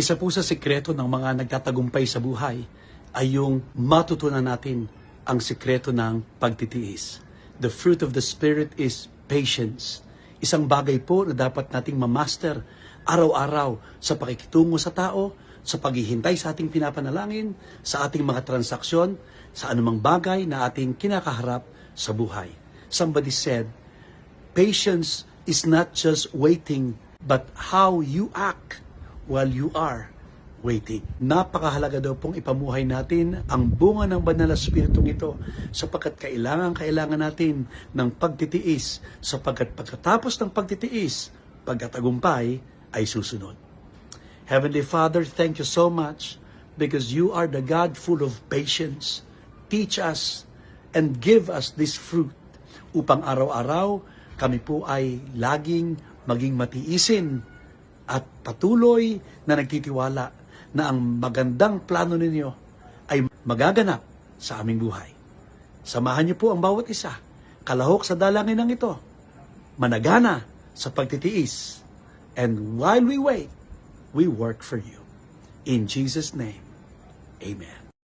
Isa po sa sikreto ng mga nagtatagumpay sa buhay ay yung matutunan natin ang sikreto ng pagtitiis. The fruit of the Spirit is patience. Isang bagay po na dapat nating mamaster araw-araw sa pakikitungo sa tao, sa paghihintay sa ating pinapanalangin, sa ating mga transaksyon, sa anumang bagay na ating kinakaharap sa buhay. Somebody said, patience is not just waiting, but how you act while you are waiting. Napakahalaga daw pong ipamuhay natin ang bunga ng banal na Espiritong ito sapagkat kailangan natin ng pagtitiis sapagkat pagkatapos ng pagtitiis, pagkatagumpay ay susunod. Heavenly Father, thank you so much because you are the God full of patience. Teach us and give us this fruit upang araw-araw kami po ay laging maging matiisin at patuloy na nagtitiwala na ang magandang plano ninyo ay magaganap sa aming buhay. Samahan niyo po ang bawat isa, kalahok sa dalangin ng ito, managana sa pagtitiis. And while we wait, we work for you. In Jesus' name, amen.